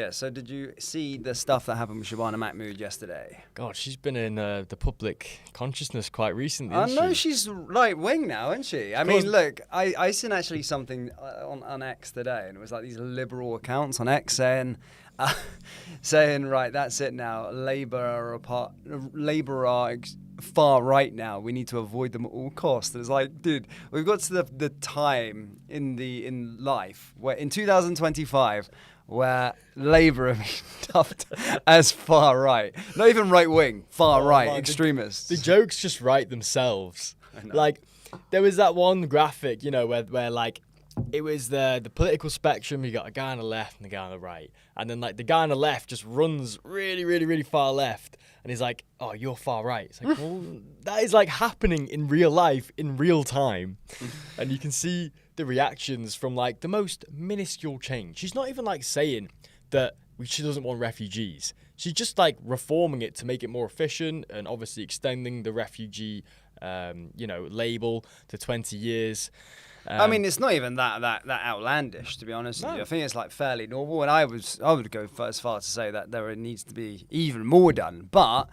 Yeah, so did you see the stuff that happened with Shabana Mahmood yesterday? God, she's been in the public consciousness quite recently, I hasn't know she? she's right-wing now, isn't she? I mean, look, I seen actually something on X today, and it was like these liberal accounts on X saying, right, that's it now. Labour are far right now. We need to avoid them at all costs. And it's like, dude, we've got to the time in life where in 2025 where Labour have been dubbed as far right. Not even right wing, far right, man, extremists. The jokes just write themselves. Like, there was that one graphic, where like, it was the political spectrum. You got a guy on the left and a guy on the right. And then, like, the guy on the left just runs really, really, really far left. And he's like, oh, you're far right. It's like, well, that is, like, happening in real life, in real time. And you can see the reactions from, like, the most minuscule change. She's not even, like, saying that she doesn't want refugees. She's just, like, reforming it to make it more efficient and obviously extending the refugee, label to 20 years. I mean, it's not even that outlandish, to be honest with you. I think it's like fairly normal, and I would go as far to say that there needs to be even more done. But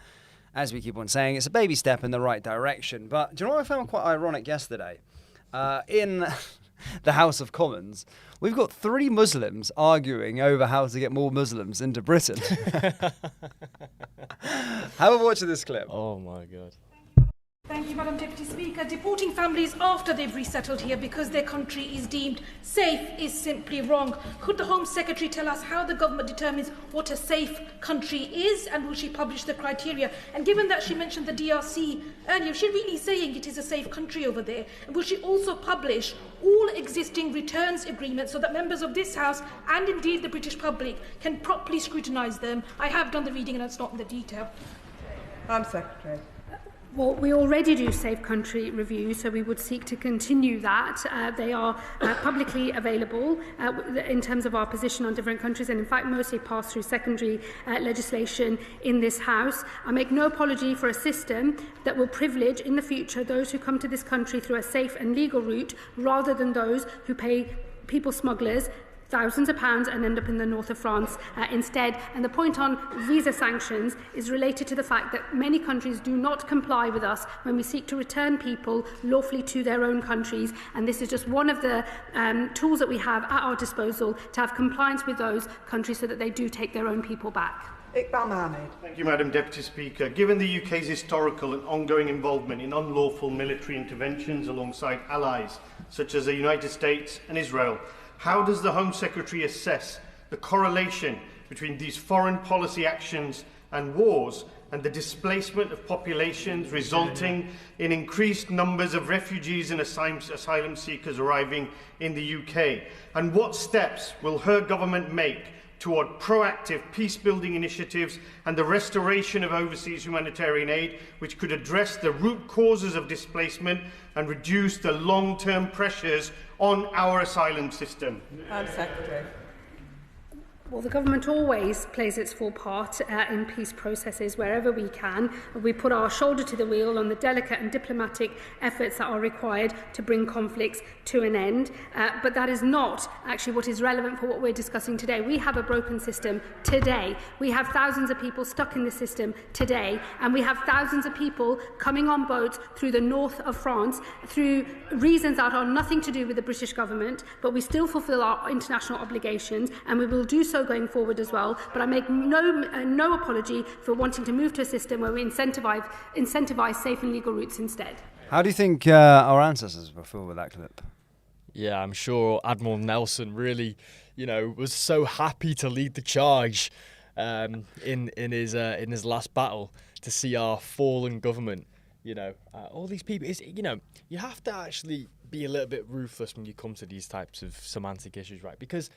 as we keep on saying, it's a baby step in the right direction. But do you know what I found quite ironic yesterday? In the House of Commons, we've got 3 Muslims arguing over how to get more Muslims into Britain. Have a watch of this clip. Oh my God. Thank you, Madam Deputy Speaker. Deporting families after they've resettled here because their country is deemed safe is simply wrong. Could the Home Secretary tell us how the government determines what a safe country is, and will she publish the criteria? And given that she mentioned the DRC earlier, is she really saying it is a safe country over there? And will she also publish all existing returns agreements so that members of this House and indeed the British public can properly scrutinise them? I have done the reading and it's not in the detail. Madam Secretary. Well, we already do safe country reviews, so we would seek to continue that. They are publicly available in terms of our position on different countries, and in fact mostly pass through secondary legislation in this House. I make no apology for a system that will privilege in the future those who come to this country through a safe and legal route rather than those who pay people smugglers thousands of pounds and end up in the north of France instead. And the point on visa sanctions is related to the fact that many countries do not comply with us when we seek to return people lawfully to their own countries. And this is just one of the tools that we have at our disposal to have compliance with those countries so that they do take their own people back. Iqbal Mohammed. Thank you, Madam Deputy Speaker. Given the UK's historical and ongoing involvement in unlawful military interventions alongside allies such as the United States and Israel, how does the Home Secretary assess the correlation between these foreign policy actions and wars and the displacement of populations resulting in increased numbers of refugees and asylum seekers arriving in the UK? And what steps will her government make toward proactive peace-building initiatives and the restoration of overseas humanitarian aid, which could address the root causes of displacement and reduce the long-term pressures on our asylum system? Madam Secretary. Well, the government always plays its full part in peace processes wherever we can. We put our shoulder to the wheel on the delicate and diplomatic efforts that are required to bring conflicts to an end. But that is not actually what is relevant for what we're discussing today. We have a broken system today. We have thousands of people stuck in the system today. And we have thousands of people coming on boats through the north of France through reasons that are nothing to do with the British government. But we still fulfil our international obligations, and we will do so going forward as well. But I make no apology for wanting to move to a system where we incentivise safe and legal routes instead. How do you think our ancestors will feel with that clip? Yeah, I'm sure Admiral Nelson really, was so happy to lead the charge in his last battle to see our fallen government. All these people. You have to actually be a little bit ruthless when you come to these types of semantic issues, right? Because,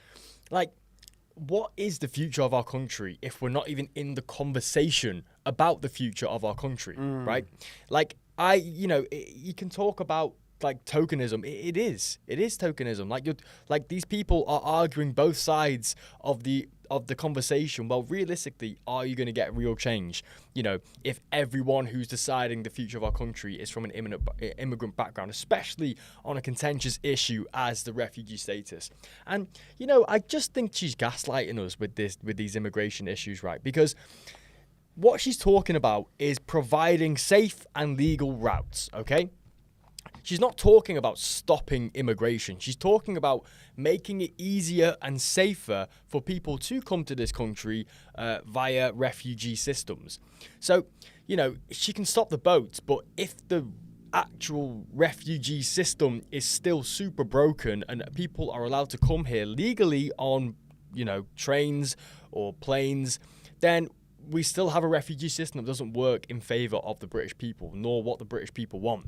what is the future of our country if we're not even in the conversation about the future of our country, right? You can talk about tokenism. It is tokenism. These people are arguing both sides of the of the conversation, well, realistically, are you going to get real change? You know, if everyone who's deciding the future of our country is from an immigrant background, especially on a contentious issue as the refugee status. And, you know, I just think she's gaslighting us with these immigration issues, right? Because what she's talking about is providing safe and legal routes, okay? She's not talking about stopping immigration. She's talking about making it easier and safer for people to come to this country via refugee systems. So, you know, she can stop the boats, but if the actual refugee system is still super broken and people are allowed to come here legally on, you know, trains or planes, then we still have a refugee system that doesn't work in favour of the British people, nor what the British people want.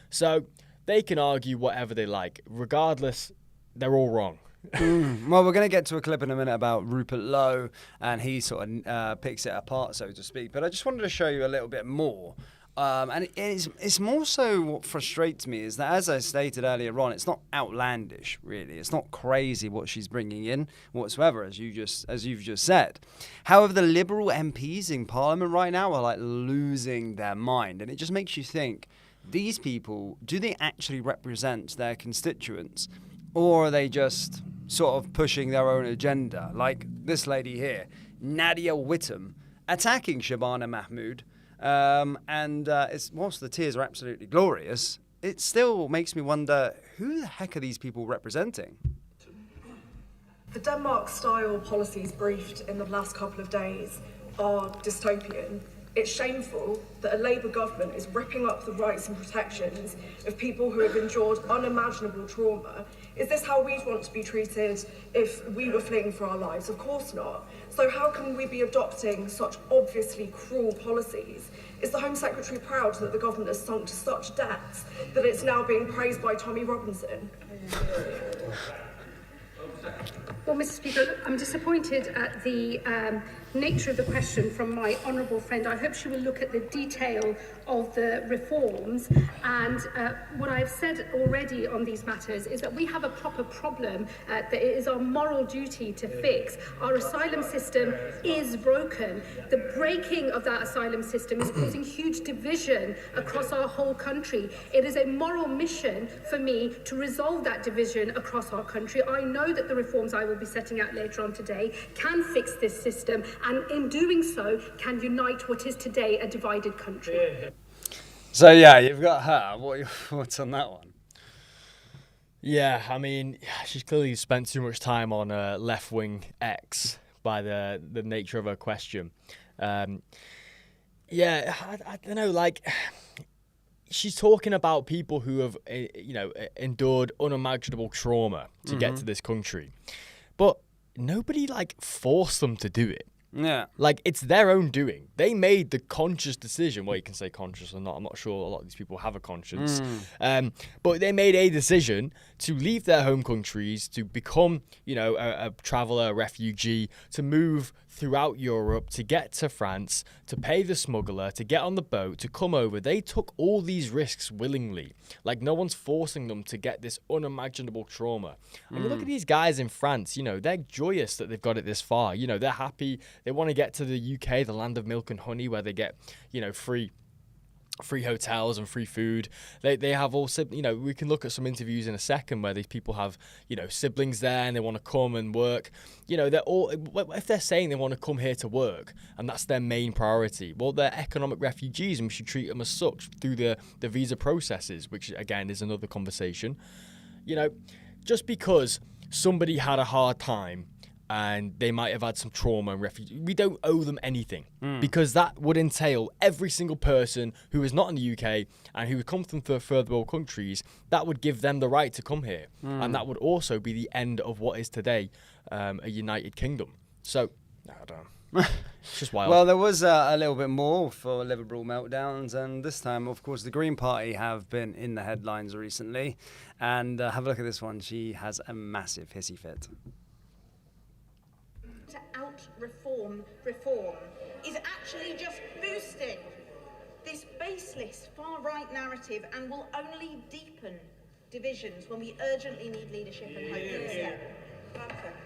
So they can argue whatever they like. Regardless, they're all wrong. Well, we're going to get to a clip in a minute about Rupert Lowe, and he sort of picks it apart, so to speak. But I just wanted to show you a little bit more. And it's more so what frustrates me is that, as I stated earlier on, it's not outlandish, really. It's not crazy what she's bringing in whatsoever, as you've just said. However, the Liberal MPs in Parliament right now are like losing their mind, and it just makes you think, these people, do they actually represent their constituents, or are they just sort of pushing their own agenda? Like this lady here, Nadia Whittome, attacking Shabana Mahmood. Whilst the tears are absolutely glorious, it still makes me wonder, who the heck are these people representing? The Denmark-style policies briefed in the last couple of days are dystopian. It's shameful that a Labour government is ripping up the rights and protections of people who have endured unimaginable trauma. Is this how we'd want to be treated if we were fleeing for our lives? Of course not. So how can we be adopting such obviously cruel policies? Is the Home Secretary proud that the government has sunk to such depths that it's now being praised by Tommy Robinson? Well, Mr. Speaker, I'm disappointed at the nature of the question from my honourable friend. I hope she will look at the detail of the reforms. And what I've said already on these matters is that we have a proper problem that it is our moral duty to fix. Our asylum system is broken. The breaking of that asylum system is causing huge division across our whole country. It is a moral mission for me to resolve that division across our country. I know that the reforms I will be setting out later on today can fix this system, and in doing so can unite what is today a divided country. So yeah, you've got her. What are your thoughts on that one? Yeah, I mean, she's clearly spent too much time on left-wing X by the nature of her question. I don't know, like, she's talking about people who have, endured unimaginable trauma to get to this country. But nobody, forced them to do it. Yeah. It's their own doing. They made the conscious decision. Well, you can say conscious or not. I'm not sure a lot of these people have a conscience. But they made a decision to leave their home countries, to become, a traveller, a refugee, to move throughout Europe, to get to France, to pay the smuggler, to get on the boat, to come over. They took all these risks willingly. No one's forcing them to get this unimaginable trauma. And you look at these guys in France, they're joyous that they've got it this far. They're happy. They want to get to the UK, the land of milk and honey, where they get, free hotels and free food. They have all, we can look at some interviews in a second where these people have, siblings there and they want to come and work. They're all, if they're saying they want to come here to work and that's their main priority, well, they're economic refugees and we should treat them as such through the visa processes, which again is another conversation. Just because somebody had a hard time and they might have had some trauma and refugee, we don't owe them anything, because that would entail every single person who is not in the UK and who come from third world countries, that would give them the right to come here. And that would also be the end of what is today a United Kingdom. So, I don't know. It's just wild. Well, there was a little bit more for Liverpool meltdowns, and this time, of course, the Green Party have been in the headlines recently. And have a look at this one. She has a massive hissy fit. To out-reform is actually just boosting this baseless far-right narrative and will only deepen divisions when we urgently need leadership and hope instead.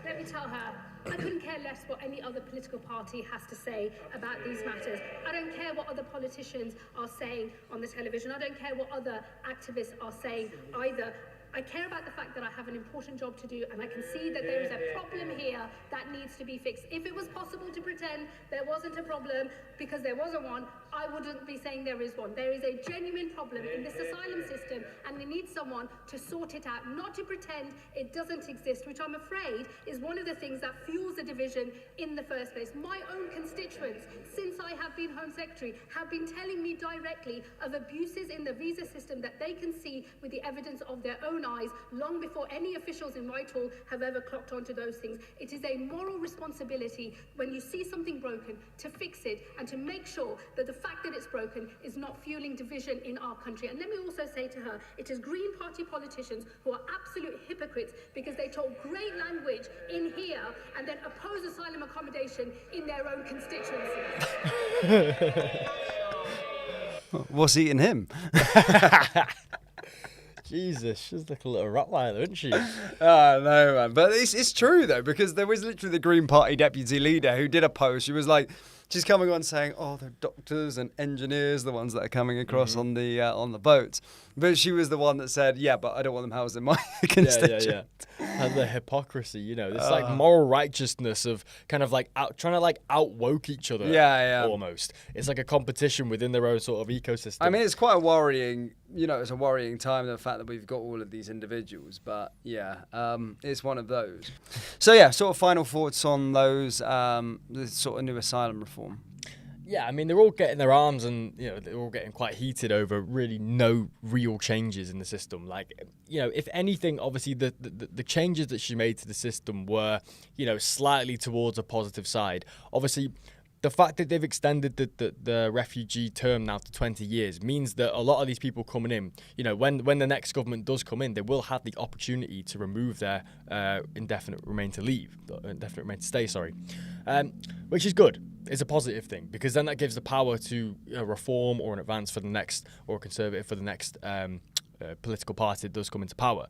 Let me tell her. I couldn't care less what any other political party has to say about these matters. I don't care what other politicians are saying on the television. I don't care what other activists are saying either. I care about the fact that I have an important job to do, and I can see that there is a problem here that needs to be fixed. If it was possible to pretend there wasn't a problem because there wasn't one, I wouldn't be saying there is one. There is a genuine problem in this asylum system, and we need someone to sort it out, not to pretend it doesn't exist, which I'm afraid is one of the things that fuels the division in the first place. My own constituents, since I have been Home Secretary, have been telling me directly of abuses in the visa system that they can see with the evidence of their own eyes long before any officials in Whitehall have ever clocked onto those things. It is a moral responsibility when you see something broken to fix it and to make sure that the fact that it's broken is not fueling division in our country. And let me also say to her, it is Green Party politicians who are absolute hypocrites because they talk great language in here and then oppose asylum accommodation in their own constituencies. What's eating him? Jesus, she's like a little Rottweiler, isn't she? Oh, no, man. But it's true, though, because there was literally the Green Party deputy leader who did a post. She was like, she's coming on saying, oh, they're doctors and engineers, the ones that are coming across on the boats. But she was the one that said, yeah, but I don't want them housed in my constituent. And the hypocrisy, you know, this like moral righteousness of kind of like trying to like outwoke each other. Almost. It's like a competition within their own sort of ecosystem. I mean, it's quite a worrying, it's a worrying time, the fact that we've got all of these individuals. But it's one of those. So sort of final thoughts on those, the sort of new asylum reform. Yeah, I mean, they're all getting their arms and, they're all getting quite heated over really no real changes in the system. Like, if anything, obviously the changes that she made to the system were, slightly towards a positive side. Obviously, the fact that they've extended the refugee term now to 20 years means that a lot of these people coming in, when the next government does come in, they will have the opportunity to remove their indefinite remain to stay, which is good. It's a positive thing because then that gives the power to reform or an advance for the next, or a conservative for the next political party that does come into power.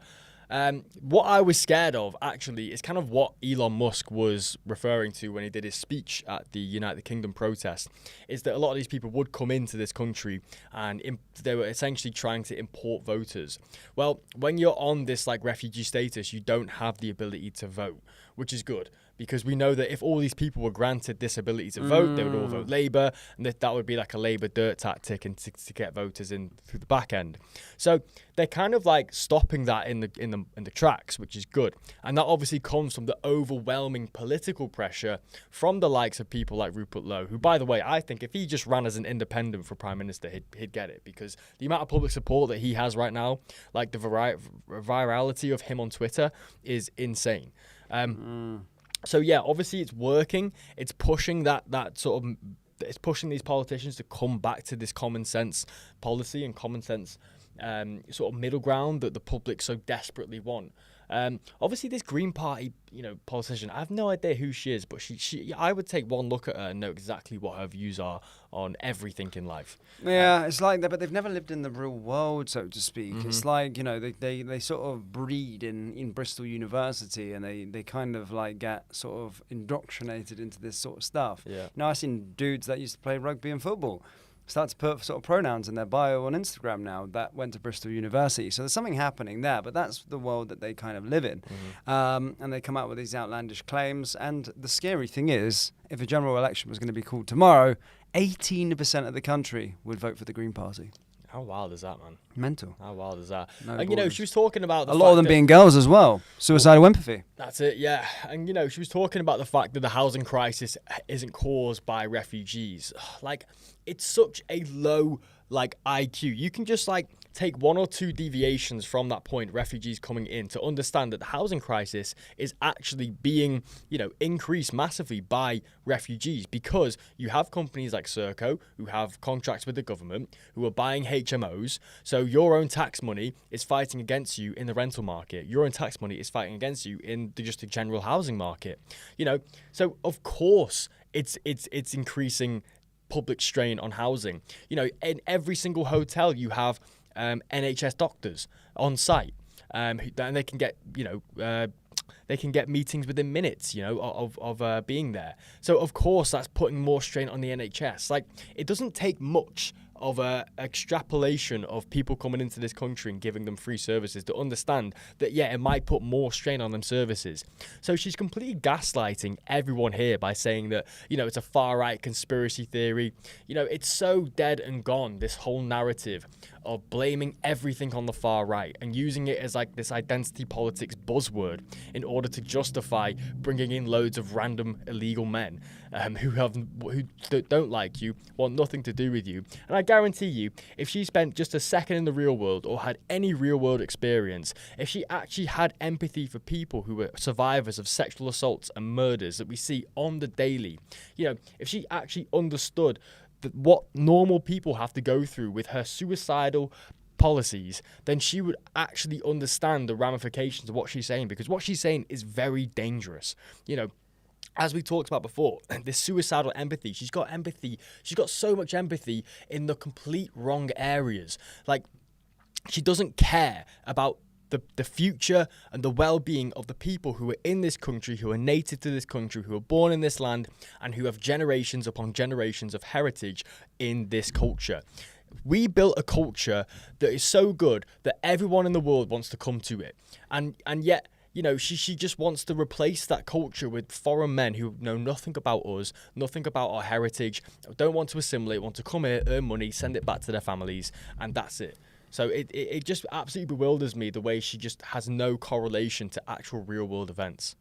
What I was scared of, actually, is kind of what Elon Musk was referring to when he did his speech at the United Kingdom protest, is that a lot of these people would come into this country and they were essentially trying to import voters. Well, when you're on this like refugee status, you don't have the ability to vote, which is good. Because we know that if all these people were granted this ability to vote, they would all vote Labour, and that would be like a Labour dirt tactic and to get voters in through the back end. So they're kind of like stopping that in the tracks, which is good. And that obviously comes from the overwhelming political pressure from the likes of people like Rupert Lowe, who, by the way, I think if he just ran as an independent for Prime Minister, he'd get it, because the amount of public support that he has right now, like the virality of him on Twitter, is insane. So obviously it's working. It's pushing that sort of, it's pushing these politicians to come back to this common sense policy and common sense sort of middle ground that the public so desperately want. Obviously this Green Party, politician, I have no idea who she is, but she I would take one look at her and know exactly what her views are on everything in life. Yeah, it's like that, but they've never lived in the real world, so to speak. It's like, they sort of breed in Bristol University, and they kind of like get sort of indoctrinated into this sort of stuff. Yeah. I've seen dudes that used to play rugby and football start to put sort of pronouns in their bio on Instagram now that went to Bristol University. So there's something happening there, but that's the world that they kind of live in. And they come out with these outlandish claims. And the scary thing is, if a general election was going to be called tomorrow, 18% of the country would vote for the Green Party. How wild is that, man? Mental. How wild is that? No and, borders. She was talking about a lot of them being girls as well. Suicidal empathy. That's it, yeah. And, she was talking about the fact that the housing crisis isn't caused by refugees. Like, it's such a low, IQ. You can just, take one or two deviations from that point, refugees coming in, to understand that the housing crisis is actually being, increased massively by refugees, because you have companies like Serco who have contracts with the government who are buying HMOs. So your own tax money is fighting against you in the rental market. Your own tax money is fighting against you in just the general housing market. So of course it's increasing public strain on housing. In every single hotel you have NHS doctors on site, and they can get, they can get meetings within minutes, of being there. So of course that's putting more strain on the NHS. Like, it doesn't take much of a extrapolation of people coming into this country and giving them free services to understand that, yeah, it might put more strain on them services. So she's completely gaslighting everyone here by saying that, it's a far-right conspiracy theory. It's so dead and gone, this whole narrative of blaming everything on the far right and using it as like this identity politics buzzword in order to justify bringing in loads of random illegal men who don't like you, want nothing to do with you. And I guarantee you, if she spent just a second in the real world or had any real world experience, if she actually had empathy for people who were survivors of sexual assaults and murders that we see on the daily, if she actually understood what normal people have to go through with her suicidal policies, then she would actually understand the ramifications of what she's saying, because what she's saying is very dangerous. As we talked about before, this suicidal empathy, she's got so much empathy in the complete wrong areas. Like, she doesn't care about the future and the well-being of the people who are in this country, who are native to this country, who are born in this land, and who have generations upon generations of heritage in this culture. We built a culture that is so good that everyone in the world wants to come to it. And yet, she just wants to replace that culture with foreign men who know nothing about us, nothing about our heritage, don't want to assimilate, want to come here, earn money, send it back to their families, and that's it. So it just absolutely bewilders me the way she just has no correlation to actual real world events.